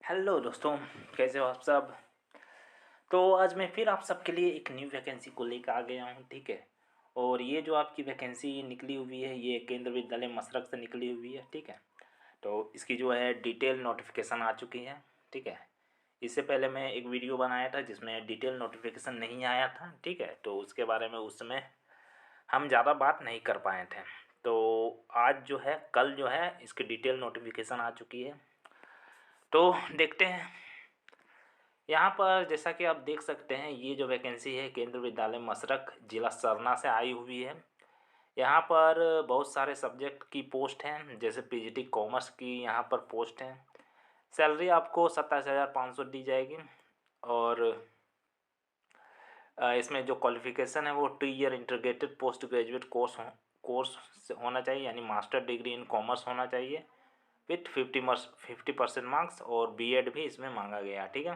Hello दोस्तों, कैसे हो आप सब। तो आज मैं फिर आप सबके लिए एक न्यू वैकेंसी को लेकर आ गया हूँ, ठीक है। और ये जो आपकी वैकेंसी निकली हुई है ये केंद्र विद्यालय मसरख से निकली हुई है, ठीक है। तो इसकी जो है डिटेल नोटिफिकेशन आ चुकी है, ठीक है। इससे पहले मैं एक वीडियो बनाया था जिसमें डिटेल नोटिफिकेशन नहीं आया था, ठीक है। तो उसके बारे में उस समय हम ज़्यादा बात नहीं कर पाए थे। तो आज जो है, कल जो है, इसकी डिटेल नोटिफिकेशन आ चुकी है। तो देखते हैं। यहाँ पर जैसा कि आप देख सकते हैं, ये जो वैकेंसी है केंद्र विद्यालय मसरख जिला सरना से आई हुई है। यहाँ पर बहुत सारे सब्जेक्ट की पोस्ट हैं, जैसे पीजीटी कॉमर्स की यहाँ पर पोस्ट है। सैलरी आपको 27,500 दी जाएगी। और इसमें जो क्वालिफ़िकेशन है वो 2 year integrated post graduate course होना चाहिए, यानी मास्टर डिग्री इन कॉमर्स होना चाहिए विथ 50% मार्क्स। और बीएड भी इसमें मांगा गया है, ठीक है।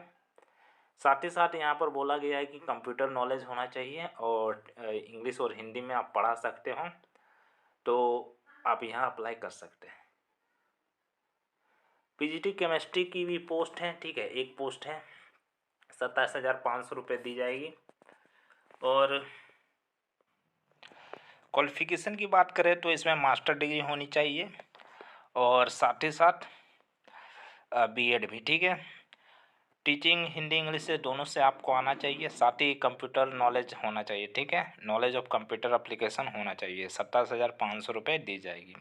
साथ ही साथ यहाँ पर बोला गया है कि कंप्यूटर नॉलेज होना चाहिए और इंग्लिश और हिंदी में आप पढ़ा सकते हो, तो आप यहाँ अप्लाई कर सकते हैं। पीजीटी केमिस्ट्री की भी पोस्ट है, ठीक है। एक पोस्ट है, 27,500 रुपये दी जाएगी। और क्वालिफिकेशन की बात करें तो इसमें मास्टर डिग्री होनी चाहिए और साथ ही साथ बीएड भी, ठीक है। टीचिंग हिंदी इंग्लिश से दोनों से आपको आना चाहिए, साथ ही कंप्यूटर नॉलेज होना चाहिए, ठीक है। नॉलेज ऑफ कंप्यूटर एप्लीकेशन होना चाहिए। 27,500 रुपये दी जाएगी।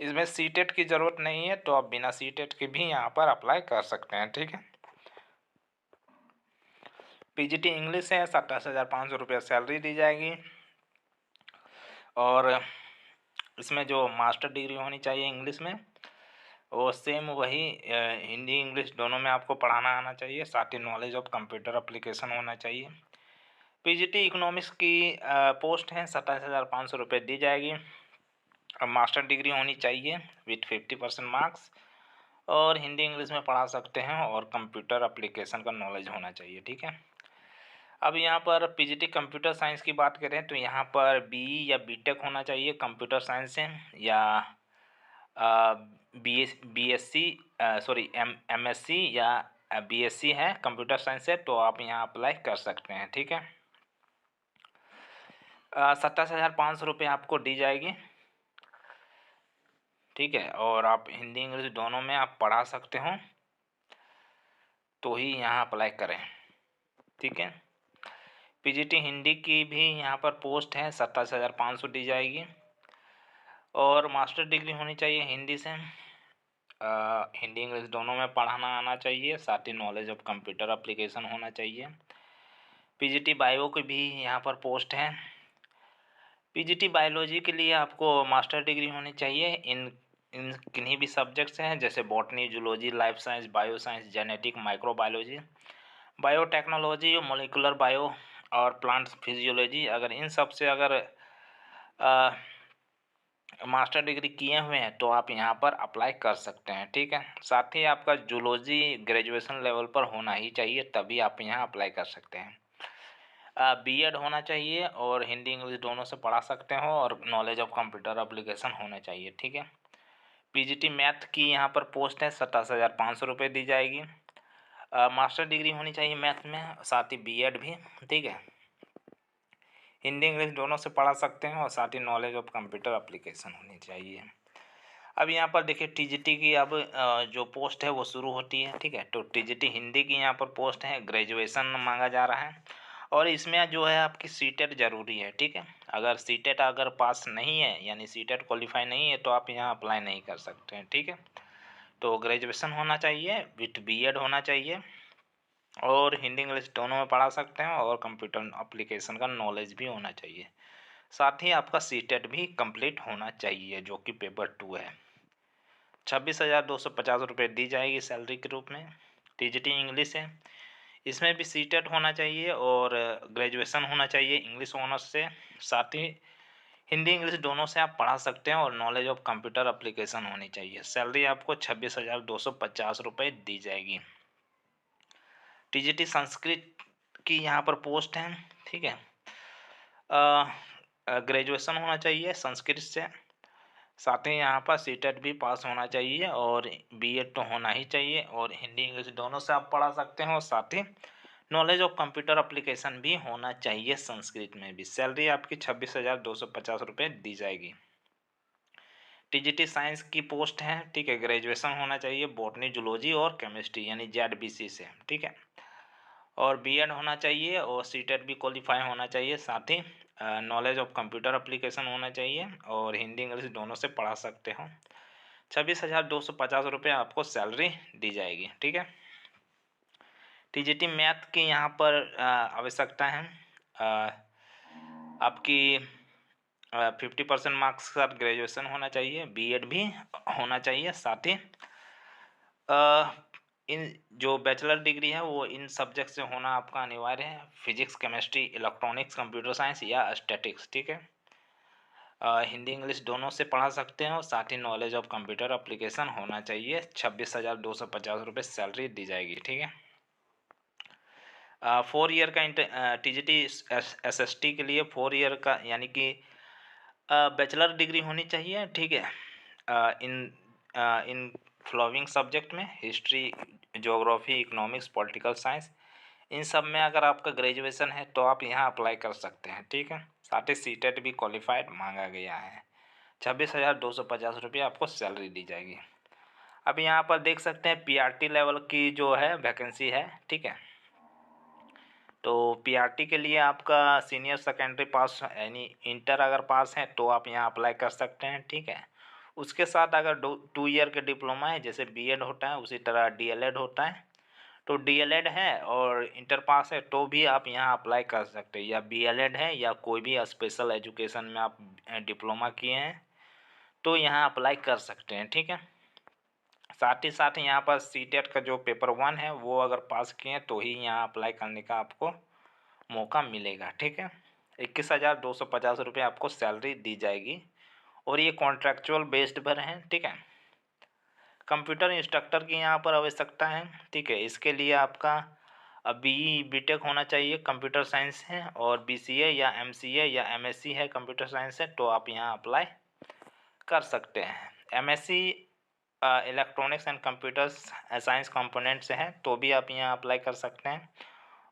इसमें सीटेट की ज़रूरत नहीं है, तो आप बिना सीटेट के भी यहाँ पर अप्लाई कर सकते हैं, ठीक है। पीजीटी इंग्लिश है, 27,500 रुपये सैलरी दी जाएगी। और इसमें जो मास्टर डिग्री होनी चाहिए इंग्लिश में, वो सेम वही हिंदी इंग्लिश दोनों में आपको पढ़ाना आना चाहिए, साथ ही नॉलेज ऑफ कंप्यूटर एप्लीकेशन होना चाहिए। पीजीटी इकोनॉमिक्स की पोस्ट है, 27,500 रुपये दी जाएगी। अब मास्टर डिग्री होनी चाहिए विथ 50% मार्क्स, और हिंदी इंग्लिश में पढ़ा सकते हैं और कंप्यूटर एप्लीकेशन का नॉलेज होना चाहिए, ठीक है। अब यहाँ पर पीजीटी कंप्यूटर साइंस की बात करें तो यहाँ पर बीई या बीटेक होना चाहिए कंप्यूटर साइंस से, या बीएससी सॉरी एमएससी या बीएससी है कंप्यूटर साइंस से, तो आप यहाँ अप्लाई कर सकते हैं, ठीक है। 27,500 रुपये आपको दी जाएगी, ठीक है। और आप हिंदी इंग्लिश दोनों में आप पढ़ा सकते हो, तो ही यहाँ अप्लाई करें, ठीक है। पीजीटी हिंदी की भी यहाँ पर पोस्ट है, 27,500 दी जाएगी। और मास्टर डिग्री होनी चाहिए हिंदी से, हिंदी इंग्लिश दोनों में पढ़ाना आना चाहिए, साथ ही नॉलेज ऑफ कंप्यूटर एप्लीकेशन होना चाहिए। पीजीटी बायो की भी यहाँ पर पोस्ट है। पीजीटी बायोलॉजी के लिए आपको मास्टर डिग्री होनी चाहिए इन इन किन्हीं भी सब्जेक्ट्स हैं, जैसे botany, zoology, life science, bio science, genetic, microbiology, biotechnology, molecular bio और प्लांट फिजियोलॉजी। अगर इन सब से अगर मास्टर डिग्री किए हुए हैं तो आप यहाँ पर अप्लाई कर सकते हैं, ठीक है। साथ ही आपका जूलॉजी ग्रेजुएशन लेवल पर होना ही चाहिए, तभी आप यहाँ अप्लाई कर सकते हैं। बीएड होना चाहिए और हिंदी इंग्लिश दोनों से पढ़ा सकते हो, और नॉलेज ऑफ कंप्यूटर एप्लीकेशन होना चाहिए, ठीक है। पीजीटी मैथ की यहाँ पर पोस्ट है, 27,500 रुपये दी जाएगी। मास्टर डिग्री होनी चाहिए मैथ में, साथ ही बीएड भी, ठीक है। हिंदी इंग्लिश दोनों से पढ़ा सकते हैं और साथ ही नॉलेज ऑफ कंप्यूटर एप्लीकेशन होनी चाहिए। अब यहाँ पर देखिए टीजीटी की अब जो पोस्ट है वो शुरू होती है, ठीक है। तो टीजीटी हिंदी की यहाँ पर पोस्ट है, ग्रेजुएशन मांगा जा रहा है, और इसमें जो है आपकी सीटेट ज़रूरी है, ठीक है। अगर सीटेट अगर पास नहीं है, यानी सीटेट क्वालिफाई नहीं है, तो आप यहाँ अप्लाई नहीं कर सकते हैं, ठीक है। तो ग्रेजुएशन होना चाहिए विथ बीएड होना चाहिए, और हिंदी इंग्लिश दोनों में पढ़ा सकते हैं, और कंप्यूटर एप्लीकेशन का नॉलेज भी होना चाहिए। साथ ही आपका सीटेट भी कंप्लीट होना चाहिए, जो कि पेपर 2 है। 26,250 रुपये दी जाएगी सैलरी के रूप में। टीजीटी इंग्लिश है, इसमें भी सीटेट होना चाहिए और ग्रेजुएशन होना चाहिए इंग्लिश ऑनर्स से, साथ ही हिंदी इंग्लिश दोनों से आप पढ़ा सकते हैं, और नॉलेज ऑफ कंप्यूटर एप्लीकेशन होनी चाहिए। सैलरी आपको 26,250 रुपये दी जाएगी। टीजीटी संस्कृत की यहाँ पर पोस्ट है, ठीक है। ग्रेजुएशन होना चाहिए संस्कृत से, साथ ही यहाँ पर सीटेट भी पास होना चाहिए और बीएड तो होना ही चाहिए और हिंदी इंग्लिश दोनों से आप पढ़ा सकते हैं और साथ ही नॉलेज ऑफ कंप्यूटर एप्लीकेशन भी होना चाहिए संस्कृत में भी। सैलरी आपकी 26,250 रुपये दी जाएगी। टीजीटी साइंस की पोस्ट है, ठीक है। ग्रेजुएशन होना चाहिए बॉटनी जूलॉजी और केमिस्ट्री यानी जेडबीसी से, ठीक है। और बीएड होना चाहिए और सीटेट भी क्वालिफाई होना चाहिए। साथ ही नॉलेज ऑफ कंप्यूटर एप्लीकेशन होना चाहिए और हिंदी इंग्लिश दोनों से पढ़ा सकते हो। 26,250 रुपये आपको सैलरी दी जाएगी, ठीक है। टीजीटी मैथ की यहाँ पर आवश्यकता है। आपकी 50% मार्क्स के साथ ग्रेजुएशन होना चाहिए, बीएड भी होना चाहिए। साथ ही इन जो बैचलर डिग्री है वो इन सब्जेक्ट से होना आपका अनिवार्य है, physics, chemistry, electronics, computer science या स्टैटिक्स, ठीक है। हिंदी इंग्लिश दोनों से पढ़ा सकते हैं और साथ ही नॉलेज ऑफ कंप्यूटर एप्लीकेशन होना चाहिए। 26,250 रुपये सैलरी दी जाएगी, ठीक है। 4 ईयर का टीजीटी एसएसटी के लिए 4 ईयर का यानी कि बैचलर डिग्री होनी चाहिए, ठीक है। इन फ्लोइंग सब्जेक्ट में history, geography, economics, political science, इन सब में अगर आपका ग्रेजुएशन है तो आप यहाँ अप्लाई कर सकते हैं, ठीक है। साथ ही सीटेट भी क्वालिफाइड मांगा गया है। 26,250 रुपये आपको सैलरी दी जाएगी। अब यहाँ पर देख सकते हैं पीआरटी लेवल की जो है वैकेंसी है, ठीक है। तो पीआरटी के लिए आपका सीनियर सेकेंडरी पास यानी इंटर अगर पास है तो आप यहाँ अप्लाई कर सकते हैं, ठीक है। उसके साथ अगर 2 ईयर के डिप्लोमा है, जैसे बीएड होता है उसी तरह डीएलएड होता है, तो डीएलएड है और इंटर पास है तो भी आप यहाँ अप्लाई कर सकते हैं, या बीएलएड है या कोई भी स्पेशल एजुकेशन में आप डिप्लोमा किए हैं तो यहाँ अप्लाई कर सकते हैं, ठीक है। साथ ही साथ यहाँ पर सीटेट का जो पेपर 1 है वो अगर पास किए हैं तो ही यहाँ अप्लाई करने का आपको मौका मिलेगा, ठीक है। 21,250 रुपये आपको सैलरी दी जाएगी और ये कॉन्ट्रैक्चुअल बेस्ड पर है, ठीक है। कंप्यूटर इंस्ट्रक्टर की यहाँ पर आवश्यकता है, ठीक है। इसके लिए आपका बीई बीटेक होना चाहिए, कंप्यूटर साइंस है, और बीसीए या एमसीए या एमएससी है कंप्यूटर साइंस है तो आप यहाँ अप्लाई कर सकते हैं। MSc electronics and computer science component से है तो भी आप यहाँ अप्लाई कर सकते हैं,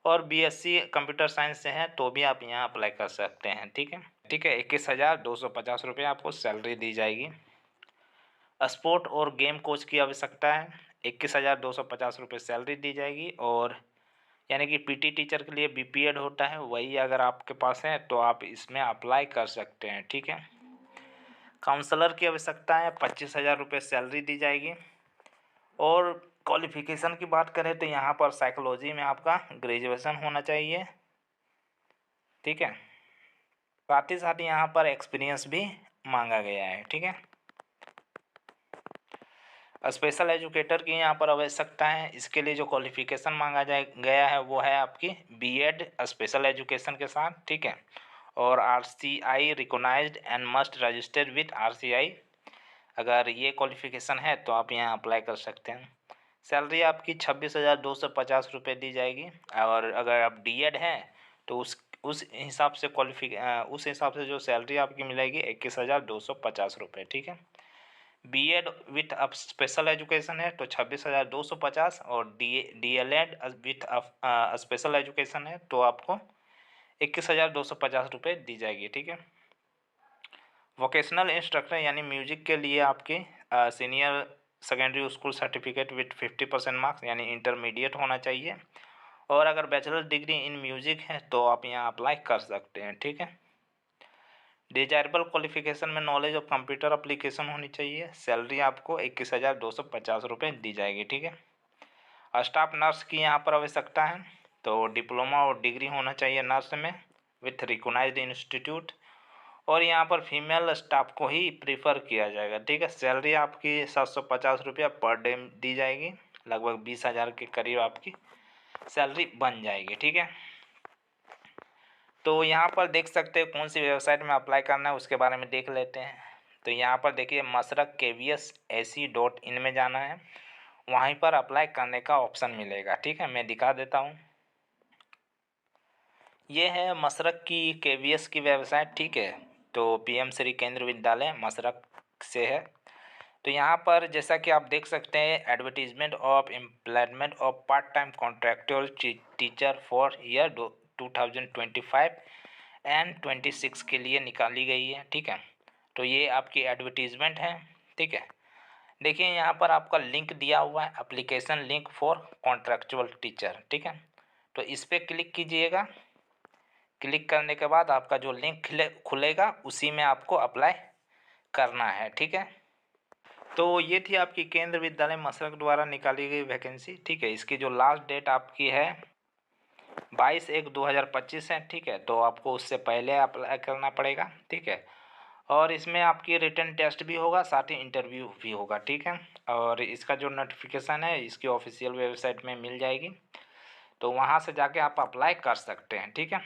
और बीएससी कंप्यूटर साइंस से है तो भी आप यहाँ अप्लाई कर सकते हैं, ठीक है। ठीक है, 21,250 रुपये आपको सैलरी दी जाएगी। स्पोर्ट और गेम कोच की आवश्यकता है, 21,250 रुपये सैलरी दी जाएगी। और यानी कि पीटी टीचर के लिए बीपीएड होता है, वही अगर आपके पास है तो आप इसमें अप्लाई कर सकते हैं, ठीक है। काउंसलर की आवश्यकता है, 25,000 रुपये सैलरी दी जाएगी। और क्वालिफिकेशन की बात करें तो यहाँ पर साइकोलॉजी में आपका ग्रेजुएशन होना चाहिए, ठीक है। साथ ही यहाँ पर एक्सपीरियंस भी मांगा गया है, ठीक है। स्पेशल एजुकेटर की यहाँ पर आवश्यकता है, इसके लिए जो क्वालिफिकेशन मांगा गया है वो है आपकी बीएड स्पेशल एजुकेशन के साथ, ठीक है। और RCI recognised and must registered with RCI, अगर ये क्वालिफिकेशन है तो आप यहाँ अप्लाई कर सकते हैं। सैलरी आपकी 26,250 रुपये दी जाएगी, और अगर आप डीएड हैं तो उस हिसाब से उस हिसाब से जो सैलरी आपकी मिलेगी 21,250 रुपये, ठीक है। बीएड विथ अब स्पेशल एजुकेशन है तो 26,250, और डीएलएड विथ स्पेशल एजुकेशन है तो आपको 21,250 रुपये दी जाएगी, ठीक है। वोकेशनल इंस्ट्रक्टर यानी म्यूजिक के लिए आपकी senior secondary school certificate with 50% marks यानी इंटरमीडिएट होना चाहिए, और अगर बैचलर डिग्री इन म्यूजिक है तो आप यहाँ अप्लाई कर सकते हैं, ठीक है। डिजायरेबल क्वालिफिकेशन में नॉलेज ऑफ कंप्यूटर एप्लीकेशन होनी चाहिए, सैलरी आपको 21,250 रुपये दी जाएगी, ठीक है। स्टाफ नर्स की यहाँ पर आवश्यकता है, तो डिप्लोमा और डिग्री होना चाहिए नर्स में विथ रिकॉग्नाइज्ड इंस्टीट्यूट, और यहाँ पर फीमेल स्टाफ को ही प्रीफर किया जाएगा, ठीक है। सैलरी आपकी 750 रुपया पर डे दी जाएगी, लगभग 20,000 के करीब आपकी सैलरी बन जाएगी, ठीक है। तो यहाँ पर देख सकते हैं कौन सी वेबसाइट में अप्लाई करना है, उसके बारे में देख लेते हैं। तो यहाँ पर देखिए मसरक KVS.ac.in में जाना है, वहीं पर अप्लाई करने का ऑप्शन मिलेगा, ठीक है। मैं दिखा देता हूँ, ये है मसरक की KVS की वेबसाइट, ठीक है। तो PM श्री केंद्र विद्यालय मसरक से है। तो यहाँ पर जैसा कि आप देख सकते हैं, advertisement of employment of part time contractual teacher for year 2025 and 26 के लिए निकाली गई है। ठीक है, तो ये आपकी एडवर्टीजमेंट है। ठीक है, देखिए यहाँ पर आपका लिंक दिया हुआ है, application link for contractual teacher. ठीक है, तो इस पर क्लिक कीजिएगा। क्लिक करने के बाद आपका जो लिंक खुलेगा उसी में आपको अप्लाई करना है। ठीक है, तो ये थी आपकी केंद्र विद्यालय मशरक द्वारा निकाली गई वैकेंसी। ठीक है, इसकी जो लास्ट डेट आपकी है 22/1/2025 है। ठीक है, तो आपको उससे पहले अप्लाई करना पड़ेगा। ठीक है, और इसमें आपकी रिटन टेस्ट भी होगा, साथ ही इंटरव्यू भी होगा। ठीक है, और इसका जो नोटिफिकेशन है इसकी ऑफिशियल वेबसाइट में मिल जाएगी, तो वहाँ से जाके आप अप्लाई कर सकते हैं। ठीक है,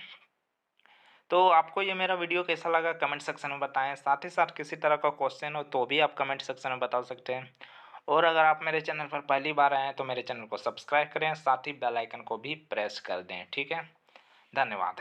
तो आपको ये मेरा वीडियो कैसा लगा कमेंट सेक्शन में बताएं। साथ ही साथ किसी तरह का क्वेश्चन हो तो भी आप कमेंट सेक्शन में बता सकते हैं। और अगर आप मेरे चैनल पर पहली बार आए हैं तो मेरे चैनल को सब्सक्राइब करें, साथ ही बेल आइकन को भी प्रेस कर दें। ठीक है, धन्यवाद।